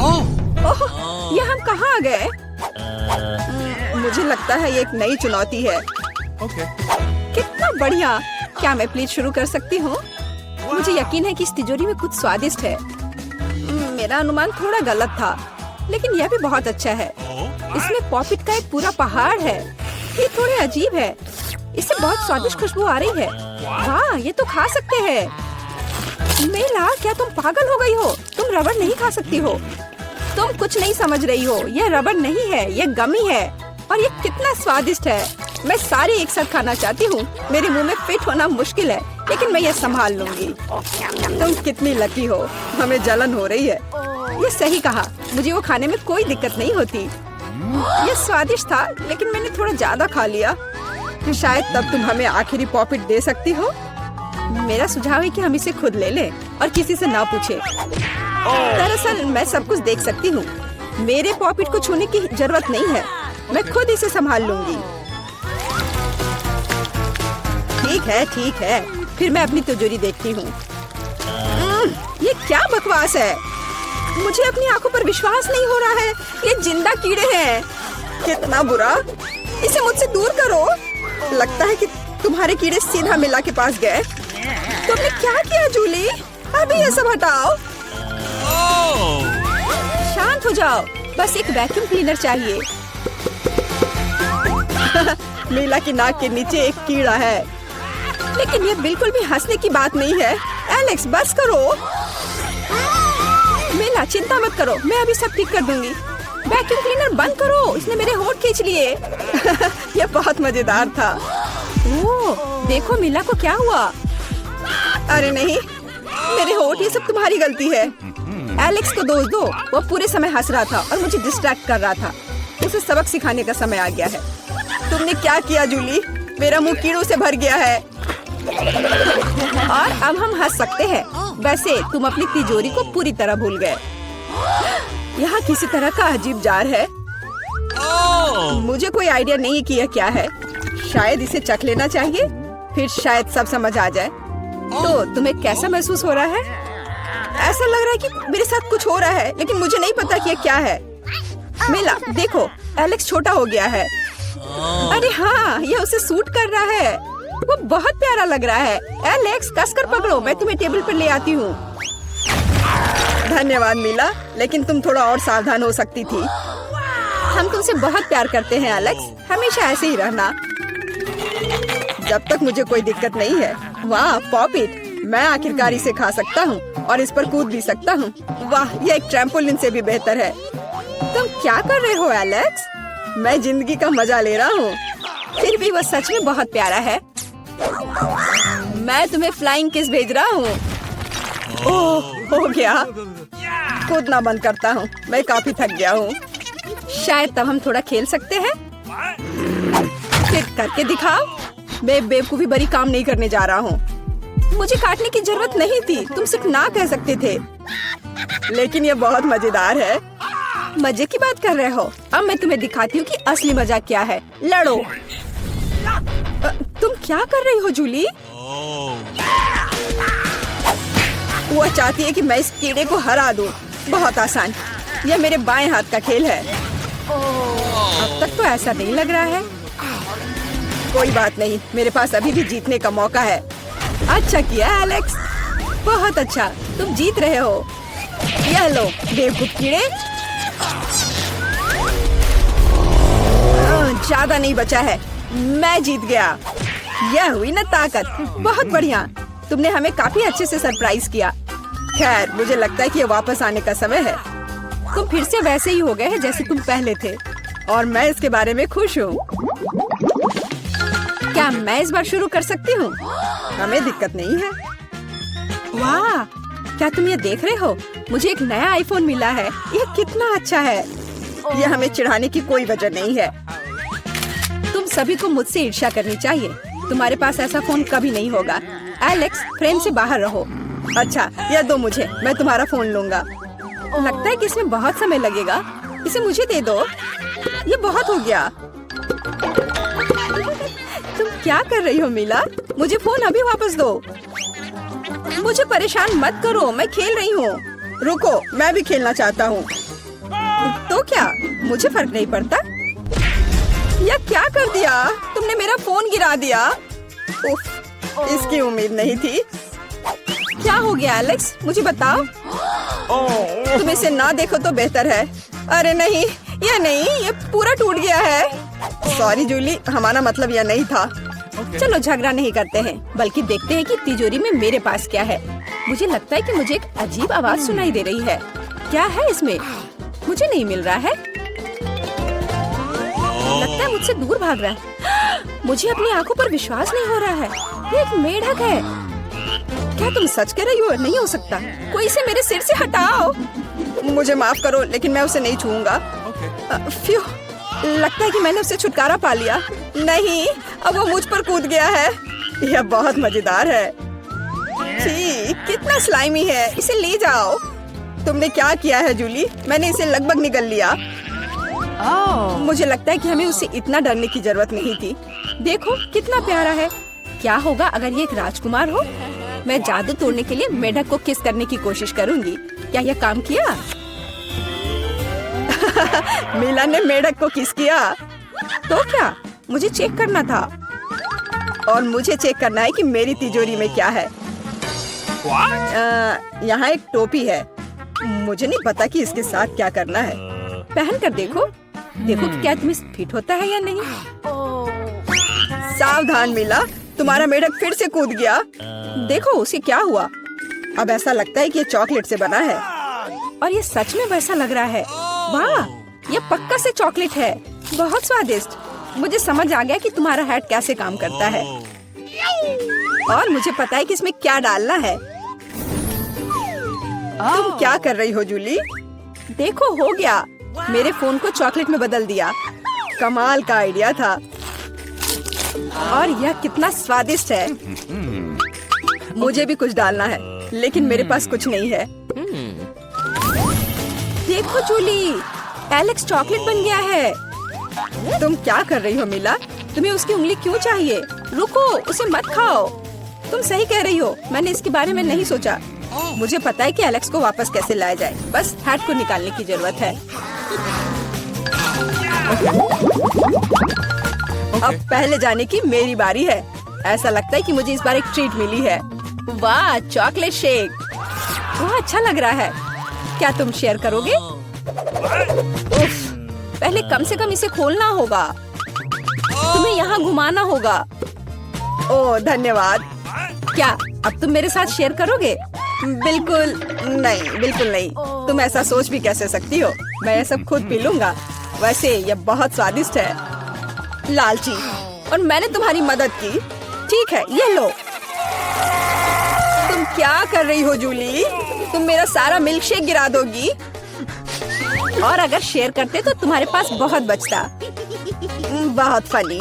ओह, ये हम कहाँ आ गए? मुझे लगता है ये एक नई चुनौती है। कितना बढ़िया! क्या मैं प्लीज शुरू कर सकती हूँ? मुझे यकीन है कि इस तिजोरी में कुछ स्वादिष्ट है। मेरा अनुमान थोड़ा गलत था, लेकिन यह भी बहुत अच्छा है। इसमें पॉपिट का एक पूरा पहाड़ है। ये थोड़े अजीब है। इससे बहुत स्वादिष्ट खुशबू आ रही है। वाह, ये तो खा सकते हैं। मेला, क्या तुम पागल हो गई हो? तुम रबड़ नहीं खा सकती हो। तुम कुछ नहीं समझ रही हो। यह रबड़ नहीं है, यह गमी है। और ये कितना स्वादिष्ट है। मैं सारी एक साथ खाना चाहती हूँ। मेरे मुंह में फिट होना मुश्किल है, लेकिन मैं ये संभाल लूंगी। तुम कितनी लकी हो। हमें जलन हो रही है। ये सही कहा। मुझे वो खाने में कोई दिक्कत नहीं होती। ये स्वादिष्ट था, लेकिन मैंने थोड़ा ज्यादा खा लिया। शायद तब तुम हमें आखिरी पॉपिट दे सकती हो। मेरा सुझाव है कि हम इसे खुद ले लें और किसी से ना पूछे। दरअसल मैं सब कुछ देख सकती हूँ। मेरे पॉपिट को छूने की जरूरत नहीं है। मैं खुद इसे संभाल लूंगी। ठीक है। फिर मैं अपनी तिजोरी देखती हूँ। ये क्या बकवास है? मुझे अपनी आंखों पर विश्वास नहीं हो रहा है। ये जिंदा कीड़े हैं। कितना बुरा! इसे मुझसे दूर करो। लगता है कि तुम्हारे कीड़े सीधा मिला के पास गए। तुमने क्या किया जूली? अभी ये सब हटाओ। शांत हो जाओ। बस एक वैक्यूम क्लीनर चाहिए। मीला की नाक के नीचे एक कीड़ा है, लेकिन ये बिल्कुल भी हंसने की बात नहीं है। एलेक्स, बस करो। मीला, चिंता मत करो, मैं अभी सब ठीक कर दूंगी। वैक्यूम क्लीनर बंद करो, इसने मेरे होंठ खींच लिए। यह बहुत मजेदार था। ओह, देखो मीला को क्या हुआ। अरे नहीं, मेरे होंठ, ये सब तुम्हारी गलती है। एलेक्स को दोष दो। वो पूरे समय हंस रहा था और मुझे डिस्ट्रैक्ट कर रहा था। उसे सबक सिखाने का समय आ गया है। तुमने क्या किया जूली? मेरा मुंह कीड़ों से भर गया है। और अब हम हंस सकते हैं। वैसे तुम अपनी तिजोरी को पूरी तरह भूल गए। यहाँ किसी तरह का अजीब जार है। मुझे कोई आइडिया नहीं कि यह क्या है। शायद इसे चख लेना चाहिए, फिर शायद सब समझ आ जाए। तो तुम्हें कैसा महसूस हो रहा है? ऐसा लग रहा है कि मेरे साथ कुछ हो रहा है, लेकिन मुझे नहीं पता कि यह क्या है। मेला, देखो, एलेक्स छोटा हो गया है। अरे हाँ, यह उसे सूट कर रहा है। वो बहुत प्यारा लग रहा है। एलेक्स, कसकर पकड़ो, मैं तुम्हें टेबल पर ले आती हूँ। धन्यवाद मीला, लेकिन तुम थोड़ा और सावधान हो सकती थी। हम तुमसे बहुत प्यार करते हैं एलेक्स, हमेशा ऐसे ही रहना। जब तक मुझे कोई दिक्कत नहीं है। वाह, पॉपिट! मैं आखिरकार इसे खा सकता हूँ और इस पर कूद भी सकता हूँ। वाह, यह एक ट्रैम्पोलिन से भी बेहतर है। तुम क्या कर रहे हो एलेक्स? मैं जिंदगी का मजा ले रहा हूँ। फिर भी वो सच में बहुत प्यारा है। मैं तुम्हें फ्लाइंग किस भेज रहा हूँ। ओह, हो गया। कूदना बंद करता हूँ, मैं काफी थक गया हूँ। शायद तब हम थोड़ा खेल सकते हैं। फिर करके दिखाओ। मैं बेवकूफी भरी काम नहीं करने जा रहा हूँ। मुझे काटने की जरूरत नहीं थी, तुम सिर्फ ना कह सकते थे। लेकिन ये बहुत मजेदार है। मजे की बात कर रहे हो? अब मैं तुम्हें दिखाती हूँ कि असली मजा क्या है। लड़ो। तुम क्या कर रही हो जूली? वो चाहती है कि मैं इस कीड़े को हरा दूं। बहुत आसान। यह मेरे बाएं हाथ का खेल है। अब तक तो ऐसा नहीं लग रहा है। कोई बात नहीं, मेरे पास अभी भी जीतने का मौका है। अच्छा किया एलेक्स, बहुत अच्छा, तुम जीत रहे हो। यह लो बेवकूफ कीड़े। ज्यादा नहीं बचा है, मैं जीत गया। यह हुई ना ताकत। बहुत बढ़िया, तुमने हमें काफी अच्छे से सरप्राइज किया। खैर, मुझे लगता है कि ये वापस आने का समय है। तुम फिर से वैसे ही हो गए हैं जैसे तुम पहले थे, और मैं इसके बारे में खुश हूँ। क्या मैं इस बार शुरू कर सकती हूँ? हमें दिक्कत नहीं है। वाह, क्या तुम ये देख रहे हो? मुझे एक नया आईफोन मिला है। यह कितना अच्छा है। यह हमें चिढ़ाने की कोई वजह नहीं है। तुम सभी को मुझसे ईर्ष्या करनी चाहिए। तुम्हारे पास ऐसा फोन कभी नहीं होगा। एलेक्स, फ्रेम से बाहर रहो। अच्छा, यह दो मुझे, मैं तुम्हारा फोन लूंगा। लगता है कि इसमें बहुत समय लगेगा। इसे मुझे दे दो। ये बहुत हो गया। तुम क्या कर रही हो मीला? मुझे फोन अभी वापस दो। मुझे परेशान मत करो, मैं खेल रही हूँ। रुको, मैं भी खेलना चाहता हूँ। तो क्या मुझे फर्क नहीं पड़ता? या क्या कर दिया तुमने? मेरा फोन गिरा दिया। उफ, इसकी उम्मीद नहीं थी। क्या हो गया एलेक्स, मुझे बताओ। तुम इसे ना देखो तो बेहतर है। अरे नहीं, ये पूरा टूट गया है। सॉरी जूली, हमारा मतलब यह नहीं था। चलो झगड़ा नहीं करते हैं, बल्कि देखते हैं कि तिजोरी में मेरे पास क्या है। मुझे लगता है कि मुझे एक अजीब आवाज सुनाई दे रही है। क्या है इसमें? मुझे नहीं मिल रहा है। लगता है मुझसे दूर भाग रहा है। मुझे अपनी आंखों पर विश्वास नहीं हो रहा है। ये एक मेढक है। क्या तुम सच कह रही हो? नहीं हो सकता। कोई इसे मेरे सिर से हटाओ। मुझे माफ करो, लेकिन मैं उसे नहीं छूऊंगा। फ्यू, लगता है कि मैंने उसे छुटकारा पा लिया। नहीं, अब वो मुझ पर कूद गया है। यह बहुत मजेदार है। छी, कितना स्लाइमी है। इसे ले जाओ। तुमने क्या किया है जूली? मैंने इसे लगभग निगल लिया। मुझे लगता है कि हमें उससे इतना डरने की जरूरत नहीं थी। देखो कितना प्यारा है। क्या होगा अगर ये एक राजकुमार हो? मैं जादू तोड़ने के लिए मेढक को किस करने की कोशिश करूंगी। क्या यह काम किया? मीला ने मेढक को किस किया। तो क्या मुझे चेक करना था, और मुझे चेक करना है कि मेरी तिजोरी में क्या है। यहाँ एक टोपी है। मुझे नहीं पता कि इसके साथ क्या करना है। पहन कर देखो कि क्या तुम्हें फिट होता है या नहीं। सावधान मीला, तुम्हारा मेढक फिर से कूद गया। देखो उसे क्या हुआ। अब ऐसा लगता है कि ये चॉकलेट से बना है, और ये सच में वैसा लग रहा है। वाह, ये पक्का से चॉकलेट है। बहुत स्वादिष्ट। मुझे समझ आ गया कि तुम्हारा हैट कैसे काम करता है, और मुझे पता है कि इसमें क्या डालना है। तुम क्या कर रही हो जूली? देखो हो गया। मेरे फोन को चॉकलेट में बदल दिया। कमाल का आइडिया था। और यह कितना स्वादिष्ट है। मुझे भी कुछ डालना है, लेकिन मेरे पास कुछ नहीं है। देखो जूली, एलेक्स चॉकलेट बन गया है। तुम क्या कर रही हो मीला? तुम्हें उसकी उंगली क्यों चाहिए? रुको, उसे मत खाओ। तुम सही कह रही हो, मैंने इसके बारे में नहीं सोचा। मुझे पता है कि एलेक्स को वापस कैसे लाया जाए। बस हैट को निकालने की जरूरत है। अब पहले जाने की मेरी बारी है। ऐसा लगता है कि मुझे इस बार एक ट्रीट मिली है। वाह, चॉकलेट शेक। वाह, अच्छा लग रहा है। क्या तुम शेयर करोगे? उफ, पहले कम से कम इसे खोलना होगा। तुम्हें यहाँ घुमाना होगा। ओह धन्यवाद। क्या अब तुम मेरे साथ शेयर करोगे? बिल्कुल नहीं, बिल्कुल नहीं। तुम ऐसा सोच भी कैसे सकती हो? मैं ये सब खुद पी लूंगा। वैसे ये बहुत स्वादिष्ट है। लालची, और मैंने तुम्हारी मदद की। ठीक है, ये लो। तुम क्या कर रही हो जूली? तुम मेरा सारा मिल्क शेक गिरा दोगी। और अगर शेयर करते तो तुम्हारे पास बहुत बचता। बहुत फनी।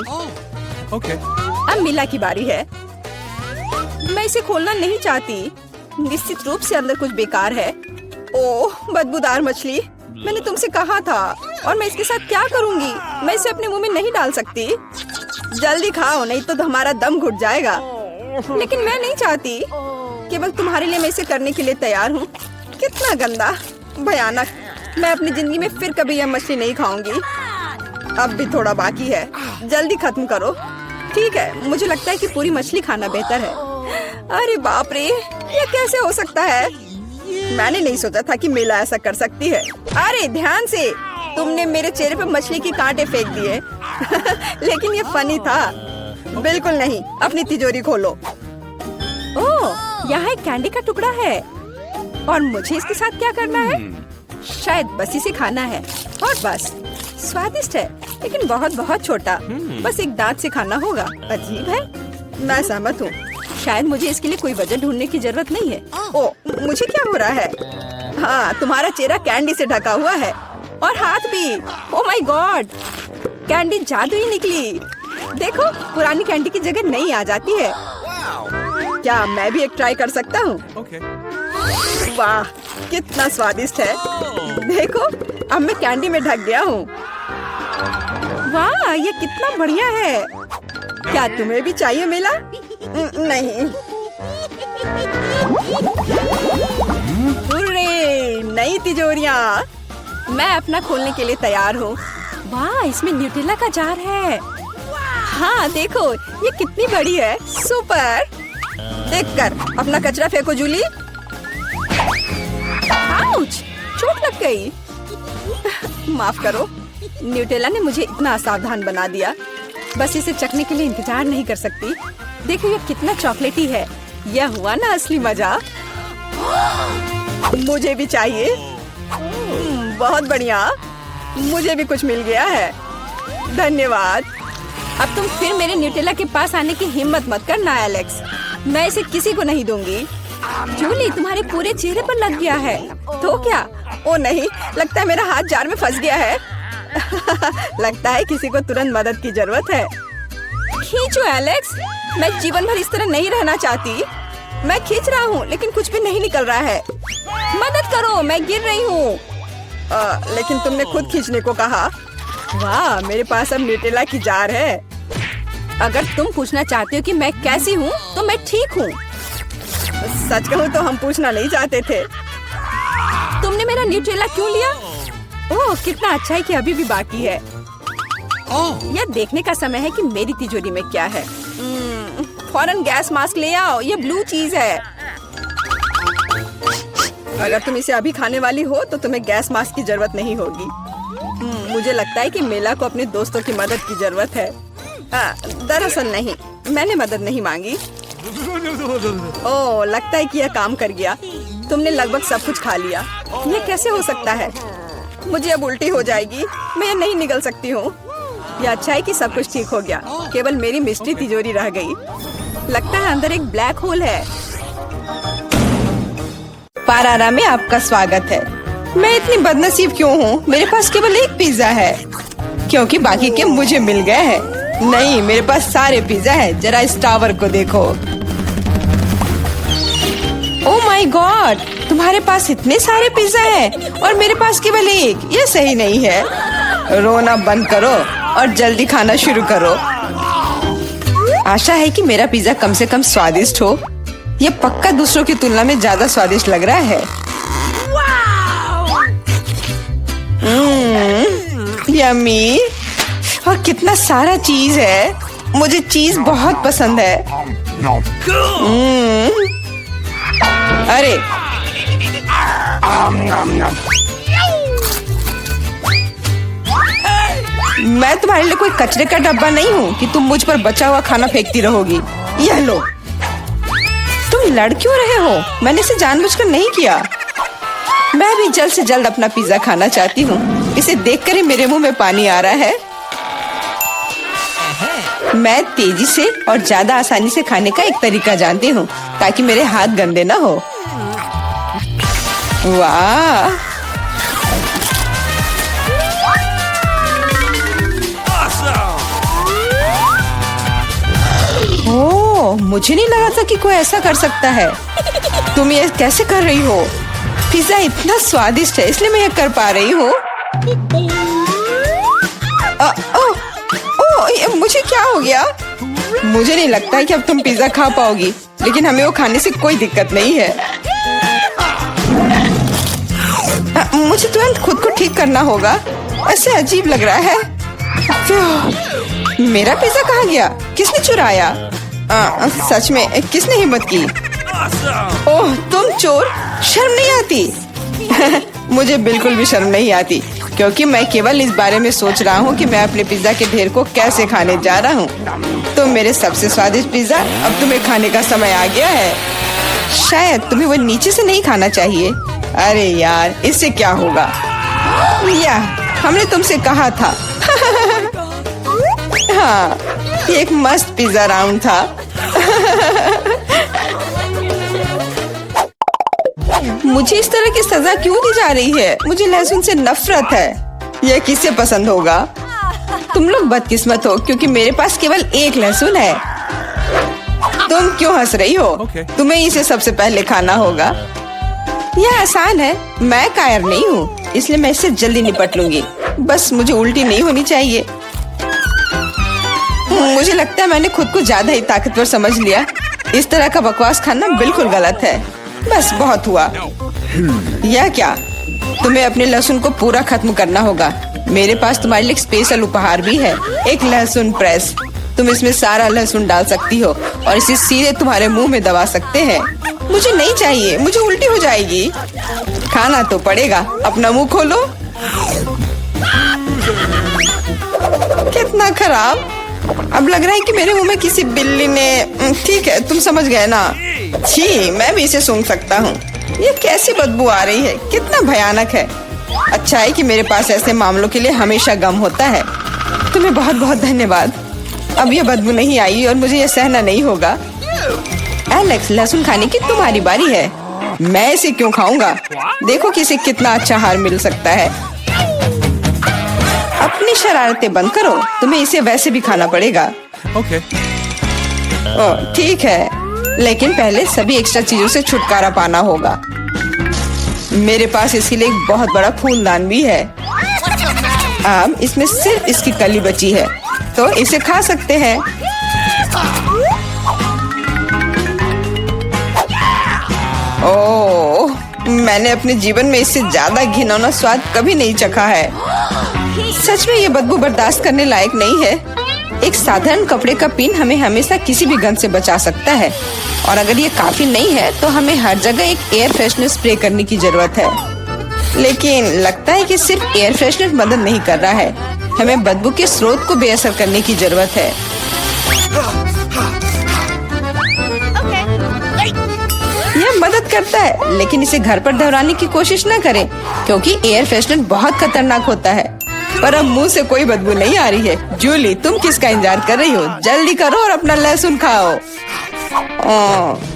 अब मीला की बारी है। मैं इसे खोलना नहीं चाहती। निश्चित रूप से अंदर कुछ बेकार है। ओह, बदबूदार मछली। मैंने तुमसे कहा था। और मैं इसके साथ क्या करूंगी? मैं इसे अपने मुंह में नहीं डाल सकती। जल्दी खाओ, नहीं तो हमारा दम घुट जाएगा। लेकिन मैं नहीं चाहती। केवल तुम्हारे लिए मैं इसे करने के लिए तैयार हूँ। कितना गंदा, भयानक। मैं अपनी जिंदगी में फिर कभी यह मछली नहीं खाऊंगी। अब भी थोड़ा बाकी है। जल्दी खत्म करो। ठीक है, मुझे लगता है कि पूरी मछली खाना बेहतर है। अरे बाप रे, ये कैसे हो सकता है? मैंने नहीं सोचा था कि मीला ऐसा कर सकती है। अरे ध्यान से, तुमने मेरे चेहरे पे मछली के कांटे फेंक दिए। लेकिन ये फनी था। बिल्कुल नहीं। अपनी तिजोरी खोलो। ओह, यहाँ एक कैंडी का टुकड़ा है। और मुझे इसके साथ क्या करना है? शायद बस इसे खाना है। और बस। स्वादिष्ट है, लेकिन बहुत बहुत छोटा। बस एक दांत से खाना होगा। अजीब है। मैं सहमत हूँ। शायद मुझे इसके लिए कोई वजह ढूंढने की जरूरत नहीं है। ओह, मुझे क्या हो रहा है? हाँ, तुम्हारा चेहरा कैंडी से ढका हुआ है, और हाथ भी। ओह माय गॉड, कैंडी जादू ही निकली। देखो, पुरानी कैंडी की जगह नई आ जाती है। क्या मैं भी एक ट्राई कर सकता हूँ? वाह, कितना स्वादिष्ट है। देखो, अब मैं कैंडी में ढक गया हूँ। वाह, ये कितना बढ़िया है। क्या तुम्हें भी चाहिए मीला? नहीं। हुर्रे, नई तिजोरियाँ। मैं अपना खोलने के लिए तैयार हूँ। वाह, इसमें न्यूटेला का जार है। हाँ देखो, ये कितनी बड़ी है। सुपर। देखकर अपना कचरा फेंको जूली। आउच, चोट लग गई। माफ करो, न्यूटेला ने मुझे इतना असावधान बना दिया। बस इसे चखने के लिए इंतजार नहीं कर सकती। देखो ये कितना चॉकलेटी है। यह हुआ ना असली मजा। मुझे भी चाहिए। बहुत बढ़िया, मुझे भी कुछ मिल गया है। धन्यवाद। अब तुम फिर मेरे न्यूटेला के पास आने की हिम्मत मत करना एलेक्स। मैं इसे किसी को नहीं दूंगी। जूली, तुम्हारे पूरे चेहरे पर लग गया है। तो क्या? ओ नहीं, लगता है मेरा हाथ जार में फंस गया है। लगता है किसी को तुरंत मदद की जरूरत है। खींचो एलेक्स, मैं जीवन भर इस तरह नहीं रहना चाहती। मैं खींच रहा हूँ लेकिन कुछ भी नहीं निकल रहा है। मदद करो, मैं गिर रही हूँ। लेकिन तुमने खुद खींचने को कहा। वाह, मेरे पास अब न्यूटेला की जार है। अगर तुम पूछना चाहते हो कि मैं कैसी हूँ तो मैं ठीक हूँ। सच कहूँ तो हम पूछना नहीं चाहते थे। तुमने मेरा न्यूटेला क्यों लिया? ओह, कितना अच्छा है कि अभी भी बाकी है। यह देखने का समय है कि मेरी तिजोरी में क्या है। फौरन गैस मास्क ले आओ, ये ब्लू चीज है। अगर तुम इसे अभी खाने वाली हो तो तुम्हें गैस मास्क की जरूरत नहीं होगी। मुझे लगता है कि मेला को अपने दोस्तों की मदद की जरूरत है। दरअसल नहीं, मैंने मदद नहीं मांगी। ओह, लगता है कि यह काम कर गया। तुमने लगभग सब कुछ खा लिया। यह कैसे हो सकता है? मुझे अब उल्टी हो जाएगी। मैं नहीं निकल सकती हूँ। यह अच्छा है कि सब कुछ ठीक हो गया। केवल मेरी मिस्ट्री तिजोरी रह गई। लगता है अंदर एक ब्लैक होल है। पारारा में आपका स्वागत है। मैं इतनी बदनसीब क्यों हूँ? मेरे पास केवल एक पिज्जा है क्योंकि बाकी के मुझे मिल गए हैं। नहीं, मेरे पास सारे पिज्जा है। जरा इस टावर को देखो। ओह माय गॉड, तुम्हारे पास इतने सारे पिज्जा हैं और मेरे पास केवल एक। ये सही नहीं है। रोना बंद करो और जल्दी खाना शुरू करो। आशा है कि मेरा पिज्जा कम से कम स्वादिष्ट हो। ये पक्का दूसरों की तुलना में ज्यादा स्वादिष्ट लग रहा है। यम्मी। और कितना सारा चीज है। मुझे चीज बहुत पसंद है। अरे मैं तुम्हारे लिए कोई कचरे का डब्बा नहीं हूँ कि तुम मुझ पर बचा हुआ खाना फेंकती रहोगी। यह लो। तुम लड़ क्यों रहे हो? मैंने इसे जानबूझकर नहीं किया। मैं भी जल्द से जल्द अपना पिज्जा खाना चाहती हूँ। इसे देखकर ही मेरे मुंह में पानी आ रहा है। मैं तेजी से और ज्यादा आसानी से खाने का एक तरीका जानती हूँ ताकि मेरे हाथ गंदे ना हो। वाह, ओह, मुझे नहीं लगा था कि कोई ऐसा कर सकता है। तुम ये कैसे कर रही हो? पिज्जा इतना स्वादिष्ट है इसलिए मैं ये कर पा रही हूँ। मुझे क्या हो गया? मुझे नहीं लगता कि अब तुम पिज्जा खा पाओगी, लेकिन हमें वो खाने से कोई दिक्कत नहीं है। मुझे तुरंत खुद को ठीक करना होगा। ऐसे अजीब लग रहा है। मेरा पिज्जा कहाँ गया? किसने चुराया? सच में किसने हिम्मत की? ओह, तुम चोर! शर्म नहीं आती? मुझे बिल्कुल भी शर्म नहीं आती क्योंकि मैं केवल इस बारे में सोच रहा हूँ कि मैं अपने पिज्जा के ढेर को कैसे खाने जा रहा हूँ। तो मेरे सबसे स्वादिष्ट पिज्जा अब तुम्हें खाने का समय आ गया है। शायद तुम्हें वो नीचे से नहीं खाना चाहिए। अरे यार, इससे क्या होगा? या हमने तुमसे कहा था। हाँ, ये एक मस्त पिज्जा राउंड था। मुझे इस तरह की सजा क्यों दी जा रही है? मुझे लहसुन से नफरत है। यह किसे पसंद होगा? तुम लोग बदकिस्मत हो क्योंकि मेरे पास केवल एक लहसुन है। तुम क्यों हंस रही हो? तुम्हें इसे सबसे पहले खाना होगा। यह आसान है। मैं कायर नहीं हूँ, इसलिए मैं इससे जल्दी निपट लूंगी। बस मुझे उल्टी नहीं होनी चाहिए। मुझे लगता है मैंने खुद को ज्यादा ही ताकतवर समझ लिया। इस तरह का बकवास खाना बिल्कुल गलत है। बस बहुत हुआ। यह क्या? तुम्हें अपने लहसुन को पूरा खत्म करना होगा। मेरे पास तुम्हारे लिए स्पेशल उपहार भी है, एक लहसुन प्रेस। तुम इसमें सारा लहसुन डाल सकती हो और इसे सीधे तुम्हारे मुंह में दबा सकते हैं। मुझे नहीं चाहिए, मुझे उल्टी हो जाएगी। खाना तो पड़ेगा, अपना मुंह खोलो। कितना खराब। अब लग रहा है कि मेरे मुंह में किसी बिल्ली ने। ठीक है, तुम समझ गए ना। छी, मैं भी इसे सूंघ सकता हूँ। ये कैसी बदबू आ रही है, कितना भयानक है। अच्छा है कि मेरे पास ऐसे मामलों के लिए हमेशा गम होता है। तुम्हें बहुत बहुत धन्यवाद। अब ये बदबू नहीं आई और मुझे ये सहना नहीं होगा। एलेक्स, लहसुन खाने की तुम्हारी बारी है। मैं इसे क्यों खाऊंगा? देखो कि इसे कितना अच्छा आहार मिल सकता है। अपनी शरारतें बंद करो, तुम्हें इसे वैसे भी खाना पड़ेगा। ठीक है, लेकिन पहले सभी एक्स्ट्रा चीजों से छुटकारा पाना होगा। मेरे पास इसके लिए एक बहुत बड़ा फूलदान भी है। अब इसमें सिर्फ इसकी कली बची है, तो इसे खा सकते हैं। ओह, मैंने अपने जीवन में इससे ज्यादा घिनौना स्वाद कभी नहीं चखा है। सच में ये बदबू बर्दाश्त करने लायक नहीं है। एक साधारण कपड़े का पिन हमें हमेशा किसी भी गंध से बचा सकता है, और अगर ये काफी नहीं है तो हमें हर जगह एक एयर फ्रेशनर स्प्रे करने की जरूरत है। लेकिन लगता है कि सिर्फ एयर फ्रेशनर मदद नहीं कर रहा है, हमें बदबू के स्रोत को बेअसर करने की जरूरत है। यह मदद करता है, लेकिन इसे घर पर दोहराने की कोशिश न करें, क्योंकि एयर फ्रेशनर बहुत खतरनाक होता है। पर अब मुंह से कोई बदबू नहीं आ रही है। जूली, तुम किसका इंतजार कर रही हो? जल्दी करो और अपना लहसुन खाओ।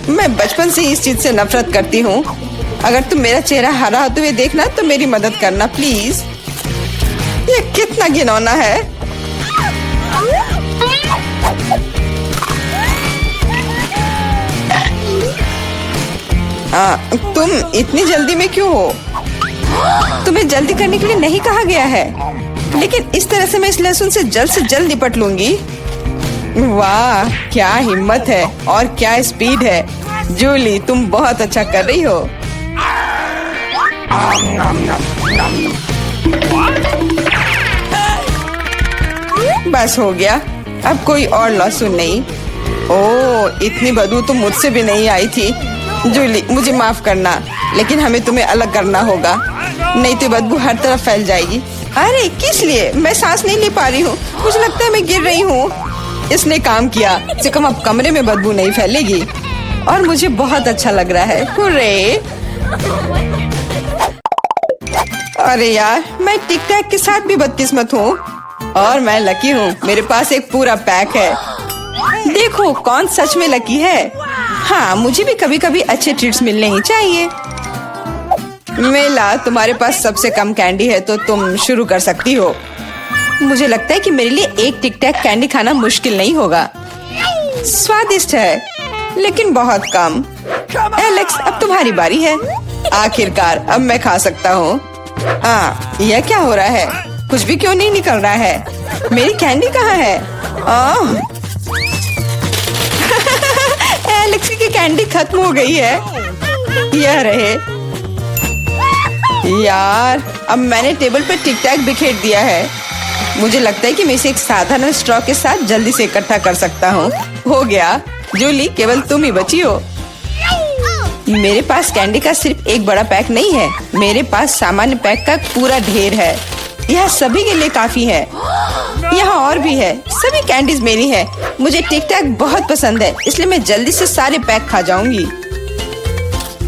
मैं बचपन से ही इस चीज से नफरत करती हूँ। अगर तुम मेरा चेहरा हरा होते हुए देखना तो मेरी मदद करना प्लीज। ये कितना घिनौना है। तुम इतनी जल्दी में क्यों हो? तुम्हें जल्दी करने के लिए नहीं कहा गया है, लेकिन इस तरह से मैं इस लहसुन से जल्द निपट लूंगी। वाह, क्या हिम्मत है और क्या स्पीड है। जूली, तुम बहुत अच्छा कर रही हो। बस हो गया, अब कोई और लहसुन नहीं। ओह, इतनी बदबू तो मुझसे भी नहीं आई थी। जूली, मुझे माफ करना, लेकिन हमें तुम्हें अलग करना होगा, नहीं तो बदबू हर तरफ फैल जाएगी। अरे किस लिए? मैं सांस नहीं ले पा रही हूँ, मुझे लगता है मैं गिर रही हूँ। इसने काम किया, से कम अब कमरे में बदबू नहीं फैलेगी और मुझे बहुत अच्छा लग रहा है। हुर्रे! अरे यार, मैं टिक टैक के साथ भी बदकिस्मत हूँ और मैं लकी हूँ, मेरे पास एक पूरा पैक है। देखो कौन सच में लकी है। हाँ, मुझे भी कभी कभी अच्छे ट्रीट्स मिलने ही चाहिए। मेला, तुम्हारे पास सबसे कम कैंडी है तो तुम शुरू कर सकती हो। मुझे लगता है कि मेरे लिए एक टिक टैक कैंडी खाना मुश्किल नहीं होगा। स्वादिष्ट है, लेकिन बहुत कम। एलेक्स, अब तुम्हारी बारी है। आखिरकार अब मैं खा सकता हूँ। यह क्या हो रहा है? कुछ भी क्यों नहीं निकल रहा है? मेरी कैंडी कहाँ है? एलेक्स की कैंडी खत्म हो गई है। यह रहे। यार, अब मैंने टेबल पर टिक टैक बिखेर दिया है। मुझे लगता है कि मैं इसे एक साधारण स्ट्रॉ के साथ जल्दी से इकट्ठा कर सकता हूँ। हो गया। जूली, केवल तुम ही बची हो। मेरे पास कैंडी का सिर्फ एक बड़ा पैक नहीं है, मेरे पास सामान्य पैक का पूरा ढेर है। यह सभी के लिए काफी है। यहाँ और भी है। सभी कैंडीज मेरी है। मुझे टिक टैक बहुत पसंद है, इसलिए मैं जल्दी से सारे पैक खा जाऊंगी।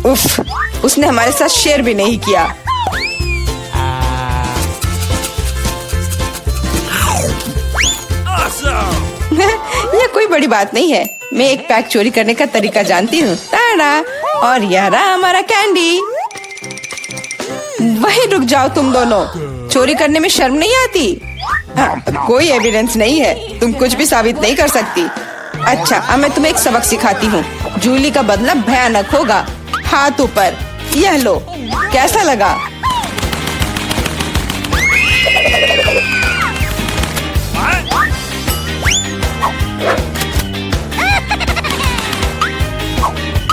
उफ, उसने हमारे साथ शेयर भी नहीं किया। यह कोई बड़ी बात नहीं है। मैं एक पैक चोरी करने का तरीका जानती हूँ। और यह रहा हमारा कैंडी। वहीं रुक जाओ तुम दोनों। चोरी करने में शर्म नहीं आती? कोई एविडेंस नहीं है, तुम कुछ भी साबित नहीं कर सकती। अच्छा, अब मैं तुम्हें एक सबक सिखाती हूँ। जूली का बदला भयानक होगा। हाथ ऊपर। यह लो, कैसा लगा?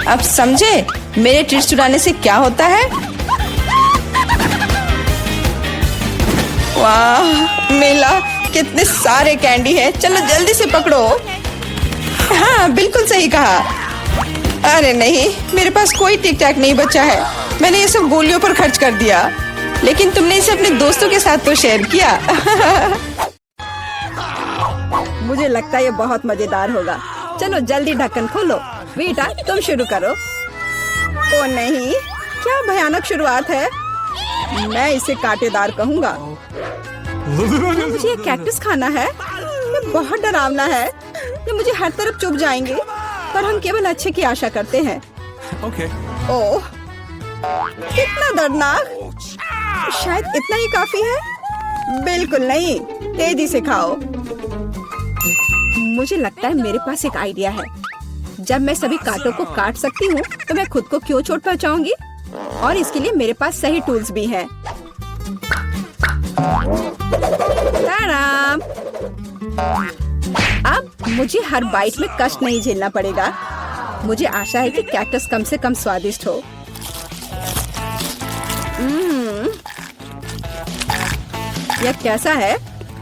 अब समझे मेरे ट्रीट्स चुराने से क्या होता है? वाह मिला, कितने सारे कैंडी है। चलो जल्दी से पकड़ो। हाँ बिल्कुल सही कहा। अरे नहीं, मेरे पास कोई टिक टैक नहीं बचा है। मैंने ये सब गोलियों पर खर्च कर दिया, लेकिन तुमने इसे अपने दोस्तों के साथ तो शेयर किया। मुझे लगता है ये बहुत मजेदार होगा। चलो जल्दी ढक्कन खोलो। बेटा तुम शुरू करो। ओ नहीं, क्या भयानक शुरुआत है। मैं इसे कांटेदार कहूँगा। मुझे ये कैक्टस खाना है। ये बहुत डरावना है। ये मुझे हर तरफ चुभ जाएंगे, पर हम केवल अच्छे की आशा करते हैं। ओह कितना दर्दनाक। शायद इतना ही काफी है। बिल्कुल नहीं, तेजी से खाओ। मुझे लगता है मेरे पास एक आइडिया है। जब मैं सभी कांटों को काट सकती हूँ, तो मैं खुद को क्यों चोट पहुँचाऊंगी। और इसके लिए मेरे पास सही टूल्स भी हैं। ताराम। अब मुझे हर बाइट में कष्ट नहीं झेलना पड़ेगा। मुझे आशा है कि कैक्टस कम से कम स्वादिष्ट हो। यह कैसा है?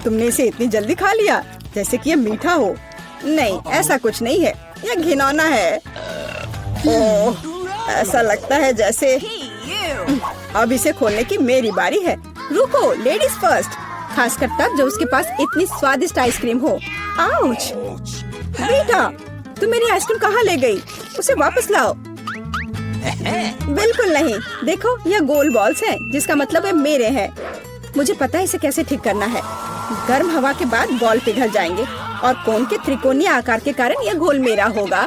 तुमने इसे इतनी जल्दी खा लिया जैसे कि यह मीठा हो। नहीं, ऐसा कुछ नहीं है। यह घिनौना है। ओह, ऐसा लगता है जैसे अब इसे खोलने की मेरी बारी है। रुको, लेडीज फर्स्ट। खासकर तब जब उसके पास इतनी स्वादिष्ट आइसक्रीम हो। आउच! बेटा, तुम मेरी आइसक्रीम कहाँ ले गई? उसे वापस लाओ। बिल्कुल नहीं। देखो, यह गोल बॉल्स हैं, जिसका मतलब है मेरे हैं। मुझे पता है इसे कैसे ठीक करना है। गर्म हवा के बाद बॉल पिघल जाएंगे और कोन के त्रिकोणीय आकार के कारण यह घोल मेरा होगा।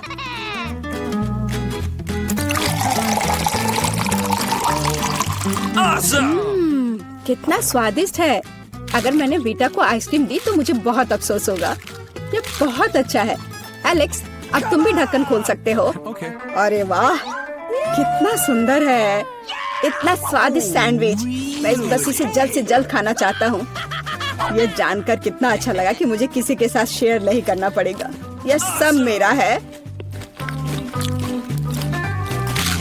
कितना स्वादिष्ट है। अगर मैंने बेटा को आइसक्रीम दी तो मुझे बहुत अफसोस होगा। ये बहुत अच्छा है। एलेक्स, अब तुम भी ढक्कन खोल सकते हो। अरे वाह, कितना सुंदर है। इतना स्वादिष्ट सैंडविच। मैं बस इसे जल्द से जल्द खाना चाहता हूँ। ये जानकर कितना अच्छा लगा कि मुझे किसी के साथ शेयर नहीं करना पड़ेगा। यह सब मेरा है।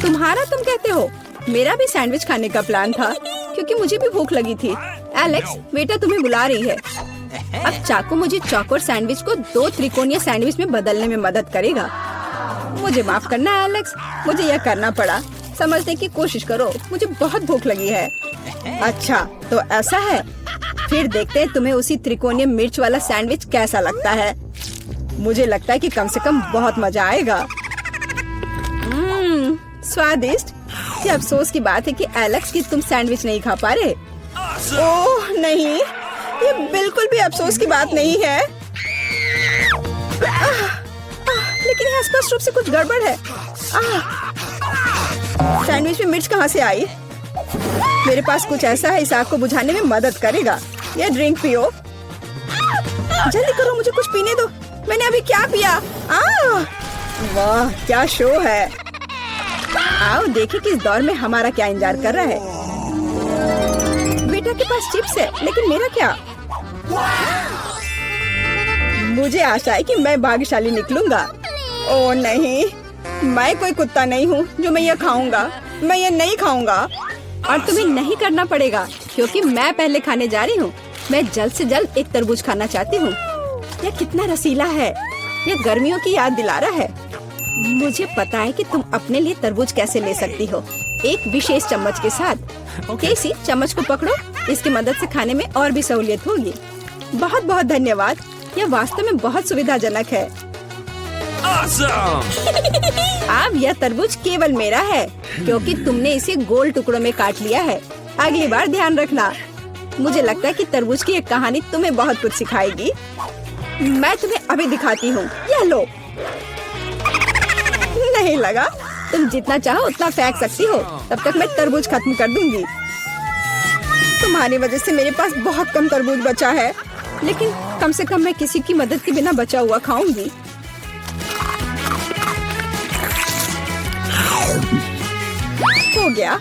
तुम्हारा तुम कहते हो? मेरा भी सैंडविच खाने का प्लान था, क्योंकि मुझे भी भूख लगी थी। एलेक्स, बेटा तुम्हें बुला रही है। अब चाकू मुझे चौकोर सैंडविच को 2 त्रिकोणीय सैंडविच में बदलने में मदद करेगा। मुझे माफ करना एलेक्स, मुझे यह करना पड़ा। समझने की कोशिश करो, मुझे बहुत भूख लगी है। अच्छा, तो ऐसा है। फिर देखते हैं तुम्हें उसी त्रिकोणीय मिर्च वाला सैंडविच कैसा लगता है। मुझे लगता है कि कम से कम बहुत मजा आएगा। स्वादिष्ट। ये अफसोस की बात है कि एलेक्स कि तुम सैंडविच नहीं खा पा रहे। ओह नहीं, ये बिल्कुल भी अफसोस की बात नहीं है। लेकिन यहाँ स्पष्ट रूप से कुछ गड़बड़ है। सैंडविच में मिर्च कहाँ से आई? मेरे पास कुछ ऐसा है, इस आग को बुझाने में मदद करेगा। ये ड्रिंक पियो। जल्दी करो, मुझे कुछ पीने दो। मैंने अभी क्या पिया? वाह, क्या शो है। आओ देखें कि इस दौर में हमारा क्या इंतजार कर रहा है। बेटा के पास चिप्स है, लेकिन मेरा क्या? मुझे आशा है कि मैं भाग्यशाली निकलूंगा। ओह नहीं, मैं कोई कुत्ता नहीं हूँ जो मैं ये खाऊंगा। मैं ये नहीं खाऊंगा। और तुम्हें नहीं करना पड़ेगा, क्योंकि मैं पहले खाने जा रही हूँ। मैं जल्द से जल्द एक तरबूज खाना चाहती हूँ। यह कितना रसीला है। यह गर्मियों की याद दिला रहा है। मुझे पता है कि तुम अपने लिए तरबूज कैसे ले सकती हो, एक विशेष चम्मच के साथ। केसी, चम्मच को पकड़ो। इसकी मदद से खाने में और भी सहूलियत होगी। बहुत बहुत धन्यवाद। यह वास्तव में बहुत सुविधाजनक है। अब यह तरबूज केवल मेरा है, क्योंकि तुमने इसे गोल टुकड़ों में काट लिया है। अगली बार ध्यान रखना। मुझे लगता है कि तरबूज की एक कहानी तुम्हें बहुत कुछ सिखाएगी। मैं तुम्हें अभी दिखाती हूँ। यह लो। नहीं लगा? तुम जितना चाहो उतना फेंक सकती हो। तब तक मैं तरबूज खत्म कर दूंगी। तुम्हारी वजह से मेरे पास बहुत कम तरबूज बचा है, लेकिन कम से कम मैं किसी की मदद के बिना बचा हुआ खाऊंगी। हो गया।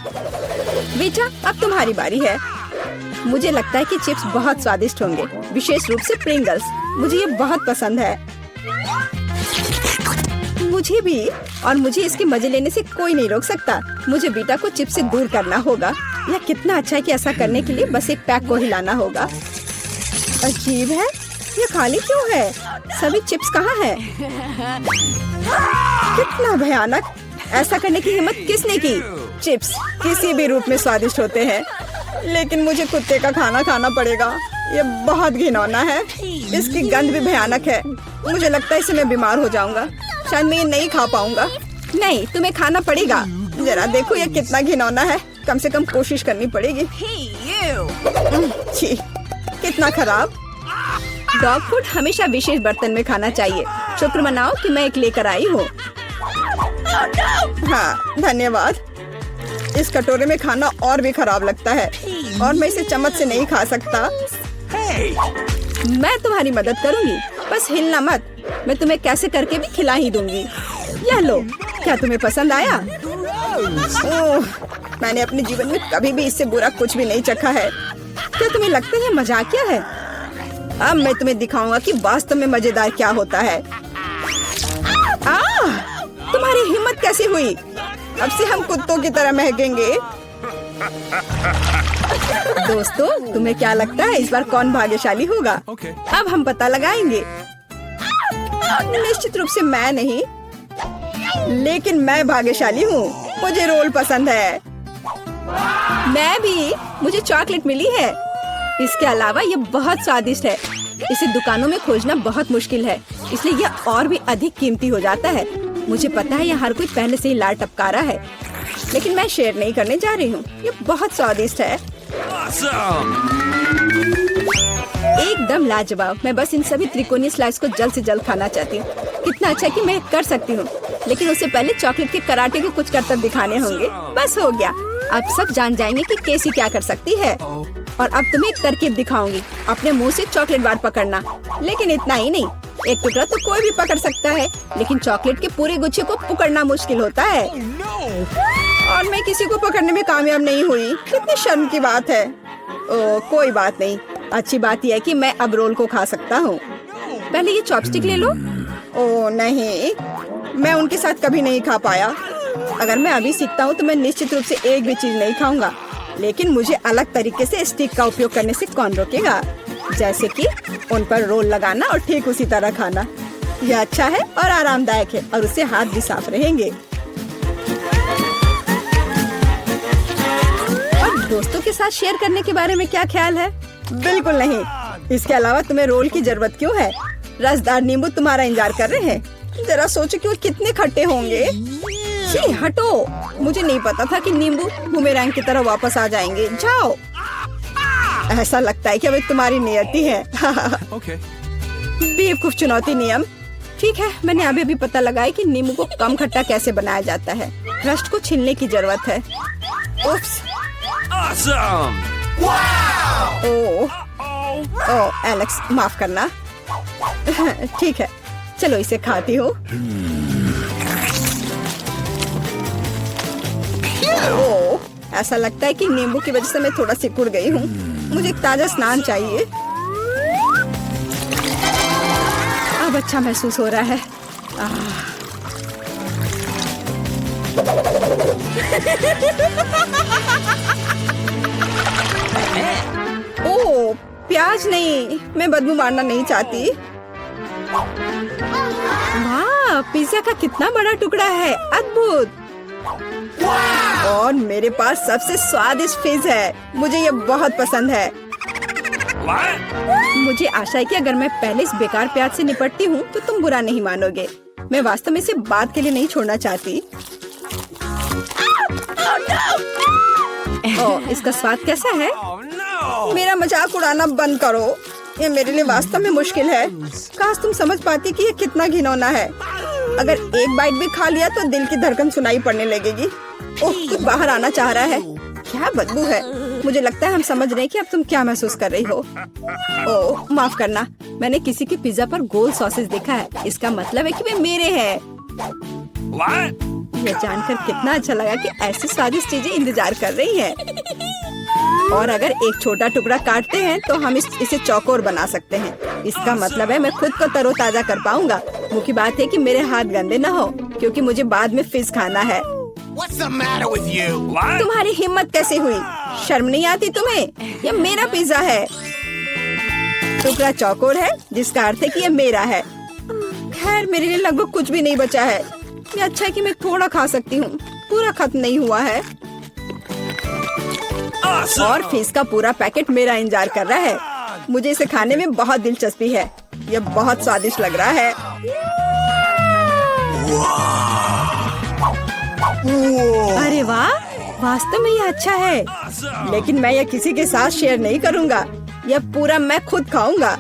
बेटा, अब तुम्हारी बारी है। मुझे लगता है कि चिप्स बहुत स्वादिष्ट होंगे, विशेष रूप से प्रिंगल्स। मुझे ये बहुत पसंद है। मुझे भी। और मुझे इसके मजे लेने से कोई नहीं रोक सकता। मुझे बीटा को चिप्स से दूर करना होगा। यह कितना अच्छा है कि ऐसा करने के लिए बस एक पैक को हिलाना होगा। अजीब है, ये खाली क्यों है? सभी चिप्स कहाँ है? कितना भयानक! ऐसा करने की हिम्मत किसने की? चिप्स किसी भी रूप में स्वादिष्ट होते हैं, लेकिन मुझे कुत्ते का खाना खाना पड़ेगा। ये बहुत घिनौना है। इसकी गंध भी भयानक है। मुझे लगता है इससे मैं बीमार हो जाऊंगा। शायद मैं ये नहीं खा पाऊंगा। नहीं, तुम्हें खाना पड़ेगा। जरा देखो ये कितना घिनौना है। कम से कम कोशिश करनी पड़ेगी। छी, कितना खराब। डॉग फूड हमेशा विशेष बर्तन में खाना चाहिए। शुक्र मनाओ कि मैं एक लेकर आई हूँ। हाँ, धन्यवाद। इस कटोरे में खाना और भी खराब लगता है और मैं इसे चम्मच से नहीं खा सकता। मैं तुम्हारी मदद करूंगी, बस हिलना मत। मैं तुम्हें कैसे करके भी खिला ही दूंगी। यह लो, क्या तुम्हें पसंद आया? ओह, मैंने अपने जीवन में कभी भी इससे बुरा कुछ भी नहीं चखा है। क्या तुम्हें लगता है मजाकिया है? अब मैं तुम्हें दिखाऊंगा कि वास्तव में मजेदार क्या होता है। तुम्हारी हिम्मत कैसी हुई? अब से हम कुत्तों की तरह महकेंगे। दोस्तों, तुम्हें क्या लगता है इस बार कौन भाग्यशाली होगा? अब हम पता लगाएंगे। निश्चित रूप से मैं नहीं, लेकिन मैं भाग्यशाली हूँ। मुझे रोल पसंद है। मैं भी। मुझे चॉकलेट मिली है। इसके अलावा ये बहुत स्वादिष्ट है। इसे दुकानों में खोजना बहुत मुश्किल है, इसलिए यह और भी अधिक कीमती हो जाता है। मुझे पता है यह हर कोई पहले से ही लार टपका रहा है, लेकिन मैं शेयर नहीं करने जा रही हूँ। ये बहुत स्वादिष्ट है। एकदम लाजवाब। मैं बस इन सभी त्रिकोणीय स्लाइस को जल्द से जल्द खाना चाहती हूँ। कितना अच्छा है कि मैं कर सकती हूँ, लेकिन उससे पहले चॉकलेट के कराटे को कुछ करतब दिखाने होंगे। बस हो गया। अब सब जान जाएंगे कि कैसी क्या कर सकती है। और अब तुम्हें एक तरकीब दिखाऊंगी। अपने मुंह से चॉकलेट बार पकड़ना, लेकिन इतना ही नहीं। एक टुकड़ा तो कोई भी पकड़ सकता है, लेकिन चॉकलेट के पूरे गुच्छे को पकड़ना मुश्किल होता है। और मैं किसी को पकड़ने में कामयाब नहीं हुई। कितनी शर्म की बात है। ओह, कोई बात नहीं। अच्छी बात यह है कि मैं अब रोल को खा सकता हूँ। पहले ये चॉपस्टिक ले लो। ओह नहीं, मैं उनके साथ कभी नहीं खा पाया। अगर मैं अभी सीखता हूँ तो मैं निश्चित रूप से एक भी चीज नहीं खाऊंगा, लेकिन मुझे अलग तरीके से स्टिक का उपयोग करने से कौन रोकेगा? जैसे कि उन पर रोल लगाना और ठीक उसी तरह खाना। यह अच्छा है और आरामदायक है, और उससे हाथ भी साफ रहेंगे। और दोस्तों के साथ शेयर करने के बारे में क्या ख्याल है? बिल्कुल नहीं। इसके अलावा तुम्हें रोल की जरूरत क्यों है? रसदार नींबू तुम्हारा इंतजार कर रहे हैं। जरा सोचो कि वो कितने खट्टे होंगे। छी, हटो। मुझे नहीं पता था कि नींबू बूमेरैंग की तरह वापस आ जाएंगे। जाओ। ऐसा लगता है कि अब तुम्हारी नियति है। बेवकूफ चुनौती नियम। ठीक है, मैंने अभी भी पता लगाया कि नींबू को कम खट्टा कैसे बनाया जाता है। रस्ट को छीलने की जरूरत है। उफ्स। ओह, एलेक्स, माफ करना। ठीक है, चलो इसे खाती हूँ। ओह, ऐसा लगता है कि नींबू की वजह से मैं थोड़ा सिकुड़ गई हूँ। मुझे एक ताजा स्नान चाहिए। अब अच्छा महसूस हो रहा है। ओह, प्याज नहीं। मैं बदबू मारना नहीं चाहती। वाह, पिज्जा का कितना बड़ा टुकड़ा है। अद्भुत। और मेरे पास सबसे स्वादिष्ट फिज है। मुझे ये बहुत पसंद है। मुझे आशा है कि अगर मैं पहले इस बेकार प्याज से निपटती हूँ तो तुम बुरा नहीं मानोगे। मैं वास्तव में इसे बात के लिए नहीं छोड़ना चाहती। ओह, इसका स्वाद कैसा है? मेरा मजाक उड़ाना बंद करो। ये मेरे लिए वास्तव में मुश्किल है। काश तुम समझ पाती कि ये कितना घिनौना है। अगर एक बाइट भी खा लिया तो दिल की धड़कन सुनाई पड़ने लगेगी। ओह, कुछ बाहर आना चाह रहा है। क्या बदबू है। मुझे लगता है हम समझ रहे हैं कि अब तुम क्या महसूस कर रही हो। ओह, माफ करना। मैंने किसी के पिज्जा पर गोल सॉसेज देखा है। इसका मतलब है कि वे मेरे हैं। यह जानकर कितना अच्छा लगा कि ऐसी स्वादिष्ट चीजें इंतजार कर रही हैं। और अगर एक छोटा टुकड़ा काटते हैं तो हम इसे चौकोर बना सकते हैं। इसका मतलब है मैं खुद को तरोताजा कर पाऊंगा। मुख्य बात है कि मेरे हाथ गंदे न हो। क्योंकि मुझे बाद में फिश खाना है। What's the matter with you? What? तुम्हारी हिम्मत कैसे हुई? शर्म नहीं आती तुम्हें? ये मेरा पिज्जा है। टुकड़ा चौकोर है, जिसका अर्थ है कि ये मेरा है। खैर, मेरे लिए लगभग कुछ भी नहीं बचा है। ये अच्छा है कि मैं थोड़ा खा सकती हूँ, पूरा खत्म नहीं हुआ है। Awesome. और फिश का पूरा पैकेट मेरा इंतजार कर रहा है। मुझे इसे खाने में बहुत दिलचस्पी है। यह बहुत स्वादिष्ट लग रहा है। अरे वाह, वास्तव में यह अच्छा है, लेकिन मैं यह किसी के साथ शेयर नहीं करूँगा। यह पूरा मैं खुद खाऊंगा।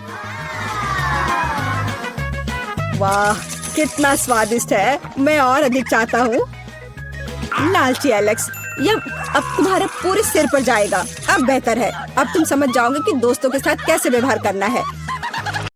वाह, कितना स्वादिष्ट है। मैं और अधिक चाहता हूँ। लालची एलेक्स, यह अब तुम्हारे पूरे सिर पर जाएगा। अब बेहतर है, अब तुम समझ जाओगे कि दोस्तों के साथ कैसे व्यवहार करना है।